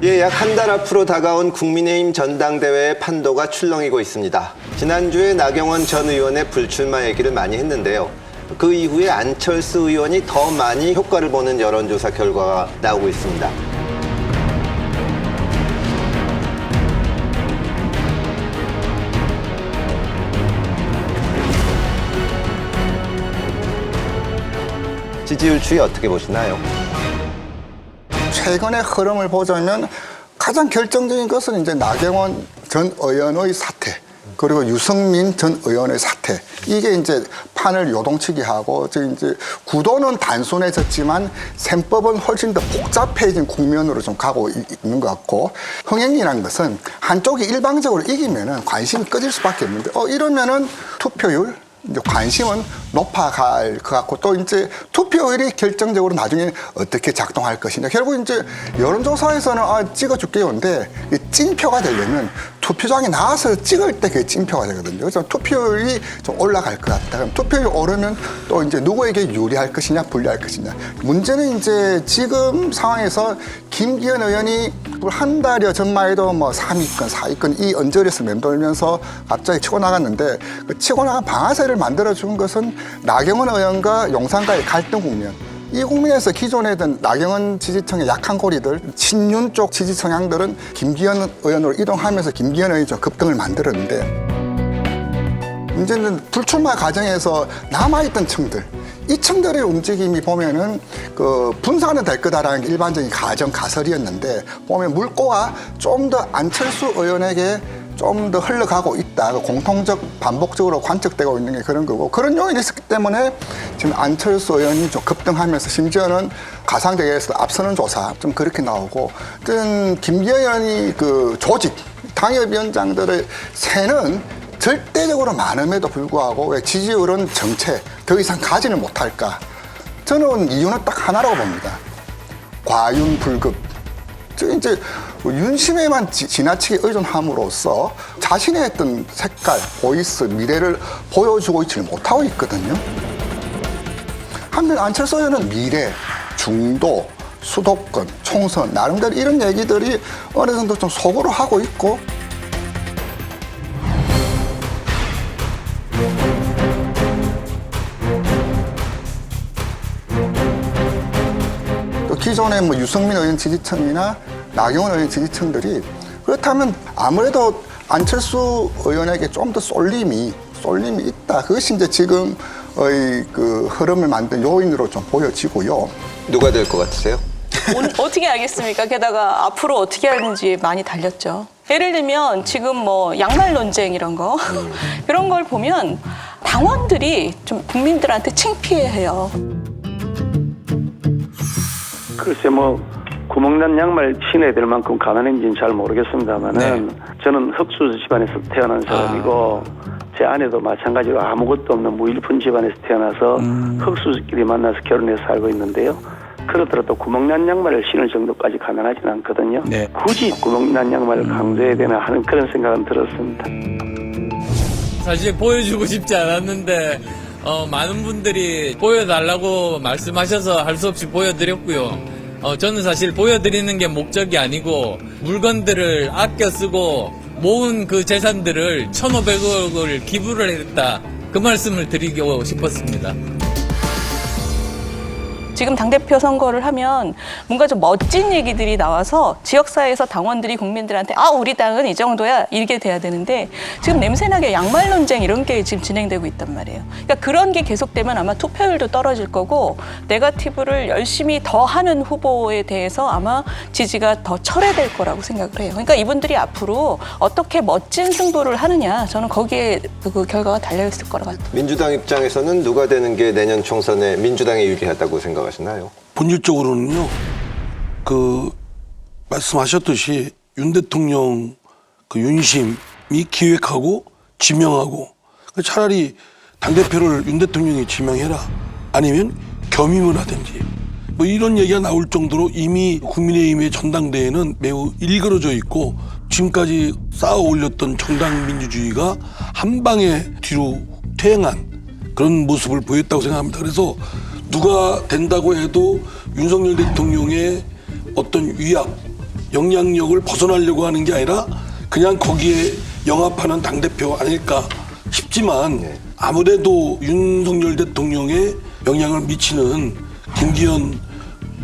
예, 약 한 달 앞으로 다가온 국민의힘 전당대회의 판도가 출렁이고 있습니다. 지난주에 나경원 전 의원의 불출마 얘기를 많이 했는데요. 그 이후에 안철수 의원이 더 많이 효과를 보는 여론조사 결과가 나오고 있습니다. 지지율 추이 어떻게 보시나요? 최근의 흐름을 보자면 가장 결정적인 것은 이제 나경원 전 의원의 사퇴, 그리고 유승민 전 의원의 사퇴. 이게 이제 판을 요동치게 하고, 이제 구도는 단순해졌지만 셈법은 훨씬 더 복잡해진 국면으로 좀 가고 있는 것 같고, 흥행이라는 것은 한쪽이 일방적으로 이기면은 관심이 꺼질 수밖에 없는데, 이러면은 투표율, 이제 관심은 높아갈 것 같고, 또 이제 투표율이 결정적으로 나중에 어떻게 작동할 것이냐. 결국 이제 여론조사에서는 찍어줄게요인데, 찐표가 되려면 투표장에 나와서 찍을 때 그게 찐표가 되거든요. 그래서 투표율이 좀 올라갈 것 같다. 그럼 투표율이 오르면 또 이제 누구에게 유리할 것이냐, 불리할 것이냐. 문제는 이제 지금 상황에서 김기현 의원이 한 달여 전만 해도 뭐 3위권, 4위권 이 언저리에서 맴돌면서 갑자기 치고 나갔는데, 그 치고 나간 방아쇠를 만들어준 것은 나경원 의원과 용산과의 갈등 국면. 이 국면에서 기존에 있던 나경원 지지층의 약한 고리들, 친윤 쪽 지지 성향들은 김기현 의원으로 이동하면서 김기현 의원이 좀 급등을 만들었는데, 문제는 불출마 과정에서 남아있던 층들, 이 층들의 움직임이 보면은 그 분산은 될 거다라는 게 일반적인 가설이었는데, 보면 물꼬가 좀 더 안철수 의원에게 좀 더 흘러가고 있다. 공통적 반복적으로 관측되고 있는 게 그런 거고, 그런 요인이 있었기 때문에 지금 안철수 의원이 좀 급등하면서 심지어는 가상대회에서 앞서는 조사 좀 그렇게 나오고, 어떤 김기현 의원이 그 조직 당협위원장들의 세는 절대적으로 많음에도 불구하고 왜 지지율은 정체 더 이상 가지는 못할까? 저는 이유는 딱 하나라고 봅니다. 과윤불급. 이제 윤심에만 지나치게 의존함으로써 자신의 어떤 색깔, 보이스, 미래를 보여주고 있지 못하고 있거든요. 한편 안철수 의원은 미래, 중도, 수도권, 총선, 나름대로 이런 얘기들이 어느 정도 좀 속으로 하고 있고, 또 기존의 뭐 유승민 의원 지지층이나 나경원 의원 지지층들이, 그렇다면 아무래도 안철수 의원에게 좀 더 쏠림이 있다. 그것이 이제 지금의 그 흐름을 만든 요인으로 좀 보여지고요. 누가 될 것 같으세요? 어떻게 알겠습니까? 게다가 앞으로 어떻게 하는지 많이 달렸죠. 예를 들면 지금 뭐 양말 논쟁 이런 거 그런 걸 보면 당원들이 좀 국민들한테 창피해해요. 글쎄 뭐 구멍난 양말 신어야 될 만큼 가난한지는 잘 모르겠습니다만은 저는 흑수 집안에서 태어난 사람이고 제 아내도 마찬가지로 아무것도 없는 무일푼 집안에서 태어나서 흑수끼리 만나서 결혼해서 살고 있는데요. 그렇더라도 구멍난 양말을 신을 정도까지 가난하지는 않거든요. 네. 굳이 구멍난 양말을 강조해야 되나 하는 그런 생각은 들었습니다. 사실 보여주고 싶지 않았는데 많은 분들이 보여달라고 말씀하셔서 할 수 없이 보여드렸고요. 저는 사실 보여드리는 게 목적이 아니고 물건들을 아껴 쓰고 모은 그 재산들을 1,500억을 기부를 했다. 그 말씀을 드리고 싶었습니다. 지금 당대표 선거를 하면 뭔가 좀 멋진 얘기들이 나와서 지역사회에서 당원들이 국민들한테 우리 당은 이 정도야 이렇게 돼야 되는데, 지금 냄새나게 양말 논쟁 이런 게 지금 진행되고 있단 말이에요. 그러니까 그런 게 계속되면 아마 투표율도 떨어질 거고, 네거티브를 열심히 더 하는 후보에 대해서 아마 지지가 더 철회될 거라고 생각을 해요. 그러니까 이분들이 앞으로 어떻게 멋진 승부를 하느냐, 저는 거기에 그 결과가 달려있을 거라고 같아요. 민주당 입장에서는 누가 되는 게 내년 총선에 민주당에 유리하다고 생각하시나요? 본질적으로는요, 말씀하셨듯이 윤 대통령 그 윤심이 기획하고 지명하고, 차라리 당대표를 윤 대통령이 지명해라, 아니면 겸임을 하든지, 뭐 이런 얘기가 나올 정도로 이미 국민의힘의 전당대회는 매우 일그러져 있고, 지금까지 쌓아 올렸던 정당 민주주의가 한 방에 뒤로 퇴행한 그런 모습을 보였다고 생각합니다. 그래서 누가 된다고 해도 윤석열 대통령의 어떤 위압, 영향력을 벗어나려고 하는 게 아니라 그냥 거기에 영합하는 당대표 아닐까 싶지만 아무래도 윤석열 대통령에 영향을 미치는 김기현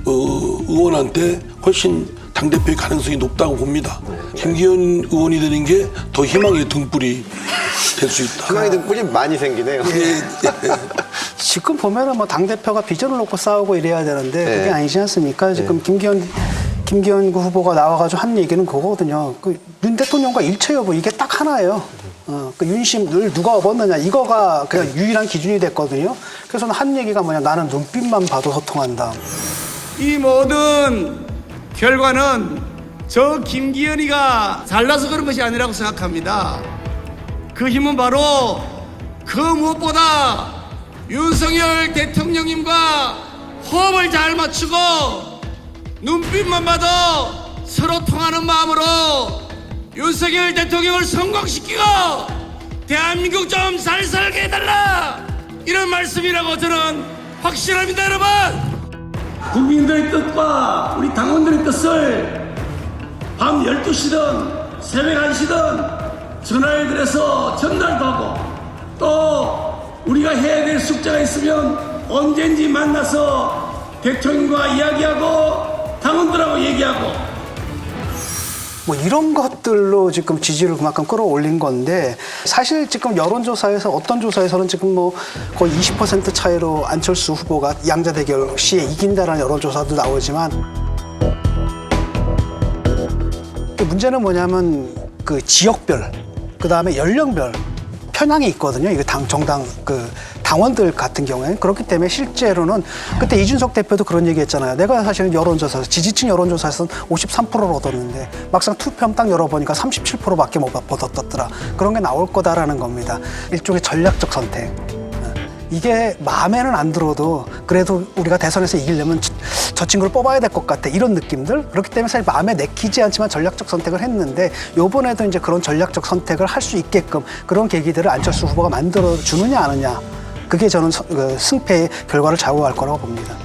의원한테 훨씬 당대표의 가능성이 높다고 봅니다. 김기현 의원이 되는 게 더 희망의 등불이 될 수 있다. 희망의 등불이 많이 생기네요. 지금 보면은 뭐 당대표가 비전을 놓고 싸우고 이래야 되는데 그게 네. 아니지 않습니까? 지금 김기현 그 후보가 나와가지고 한 얘기는 그거거든요. 윤 대통령과 일체 여부 이게 딱 하나예요. 그 윤심을 누가 업었느냐 이거가 그냥 유일한 기준이 됐거든요. 그래서 한 얘기가 뭐냐 나는 눈빛만 봐도 소통한다. 이 모든 결과는 저 김기현이가 잘나서 그런 것이 아니라고 생각합니다. 그 힘은 바로 그 무엇보다 윤석열 대통령님과 호흡을 잘 맞추고 눈빛만 봐도 서로 통하는 마음으로 윤석열 대통령을 성공시키고 대한민국 좀 잘 살게 해달라 이런 말씀이라고 저는 확신합니다. 여러분, 국민들의 뜻과 우리 당원들의 뜻을 밤 12시든 새벽 1시든 전화를 드려서 전달도 하고 또 우리가 해야 될 숙제가 있으면 언제든지 만나서 대통령과 이야기하고 당원들하고 얘기하고 뭐 이런 것들로 지금 지지를 그만큼 끌어올린 건데 사실 지금 여론조사에서 어떤 조사에서는 지금 뭐 거의 20% 차이로 안철수 후보가 양자대결 시에 이긴다라는 여론조사도 나오지만 문제는 뭐냐면 그 지역별 그다음에 연령별 편향이 있거든요. 이게 정당 당원들 같은 경우에는 그렇기 때문에 실제로는 그때 이준석 대표도 그런 얘기했잖아요. 내가 사실은 여론조사 지지층 여론조사에서는 53%를 얻었는데 막상 투표함 딱 열어보니까 37%밖에 못 얻었더라. 그런 게 나올 거다라는 겁니다. 일종의 전략적 선택. 이게 마음에는 안 들어도 그래도 우리가 대선에서 이기려면 저 친구를 뽑아야 될 것 같아 이런 느낌들. 그렇기 때문에 사실 마음에 내키지 않지만 전략적 선택을 했는데 요번에도 이제 그런 전략적 선택을 할 수 있게끔 그런 계기들을 안철수 후보가 만들어 주느냐 안 하느냐 그게 저는 승패의 결과를 좌우할 거라고 봅니다.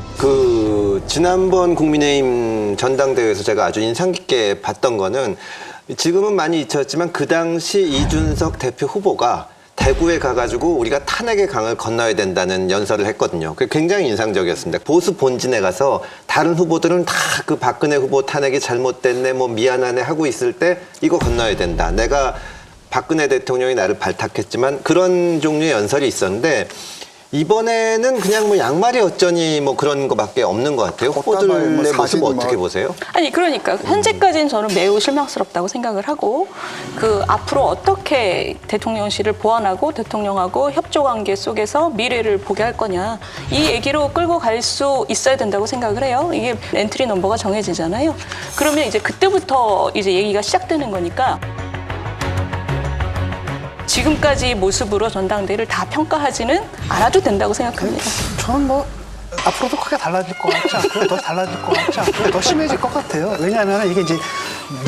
지난번 국민의힘 전당대회에서 제가 아주 인상 깊게 봤던 거는 지금은 많이 잊혔지만 그 당시 이준석 대표 후보가 대구에 가가지고 우리가 탄핵의 강을 건너야 된다는 연설을 했거든요. 그게 굉장히 인상적이었습니다. 보수 본진에 가서 다른 후보들은 다 그 박근혜 후보 탄핵이 잘못됐네, 뭐 미안하네 하고 있을 때 이거 건너야 된다. 내가 박근혜 대통령이 나를 발탁했지만 그런 종류의 연설이 있었는데 이번에는 그냥 뭐 양말이 어쩌니 뭐 그런 거밖에 없는 것 같아요. 후보들의 모습 어떻게 보세요? 아니 그러니까 현재까지는 저는 매우 실망스럽다고 생각을 하고 앞으로 어떻게 대통령실을 보완하고 대통령하고 협조관계 속에서 미래를 보게 할 거냐 이 얘기로 끌고 갈 수 있어야 된다고 생각을 해요. 이게 엔트리 넘버가 정해지잖아요. 그러면 이제 그때부터 이제 얘기가 시작되는 거니까 지금까지 모습으로 전당대회를 다 평가하지는 않아도 된다고 생각합니다. 저는 뭐 앞으로도 크게 달라질 것 같지 않고요. 더 달라질 것 같지 않고요. 더 심해질 것 같아요. 왜냐하면 이게 이제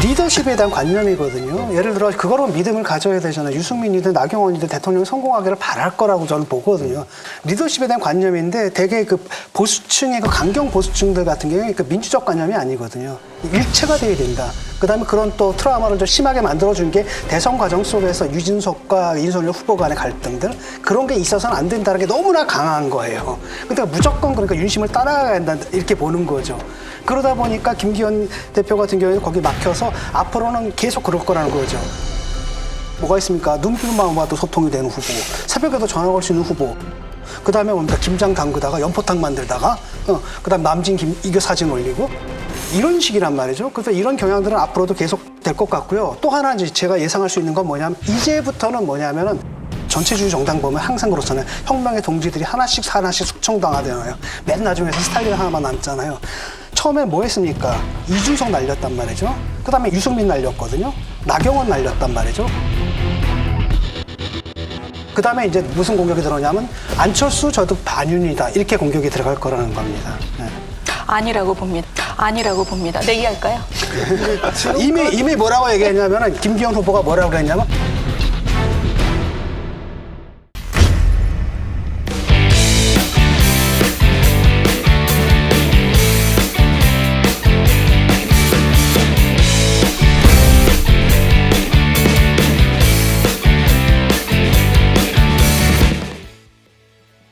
리더십에 대한 관념이거든요. 예를 들어 그거로 믿음을 가져야 되잖아요. 유승민이든 나경원이든 대통령이 성공하기를 바랄 거라고 저는 보거든요. 리더십에 대한 관념인데 되게 그 보수층의 그 강경 보수층들 같은 경우에 그 민주적 관념이 아니거든요. 일체가 돼야 된다. 그다음에 그런 또 트라우마를 좀 심하게 만들어준 게 대선 과정 속에서 유진석과 윤석열 후보 간의 갈등들 그런 게 있어서는 안 된다는 게 너무나 강한 거예요. 그러니까 무조건 그러니까 윤심을 따라가야 한다 이렇게 보는 거죠. 그러다 보니까 김기현 대표 같은 경우에는 거기 막혀서 앞으로는 계속 그럴 거라는 거죠. 뭐가 있습니까? 눈빛만 봐도 소통이 되는 후보, 새벽에도 전화 걸 수 있는 후보. 그다음에 뭡니까? 김장 담그다가 연포탕 만들다가 그다음 남진 이거 사진 올리고 이런 식이란 말이죠. 그래서 이런 경향들은 앞으로도 계속 될 것 같고요. 또 하나 이제 제가 예상할 수 있는 건 이제부터는 뭐냐면은 전체주의 정당 보면 항상 그렇잖아요. 혁명의 동지들이 하나씩 숙청당하잖아요. 맨 나중에서 스탈린 하나만 남잖아요. 처음에 뭐 했습니까? 이준석 날렸단 말이죠. 그다음에 유승민 날렸거든요. 나경원 날렸단 말이죠. 그다음에 이제 무슨 공격이 들어오냐면 안철수 저도 반윤이다 이렇게 공격이 들어갈 거라는 겁니다. 네. 아니라고 봅니다. 아니라고 봅니다. 내기할까요? 이미 뭐라고 얘기했냐면은 김기현 후보가 뭐라고 그랬냐면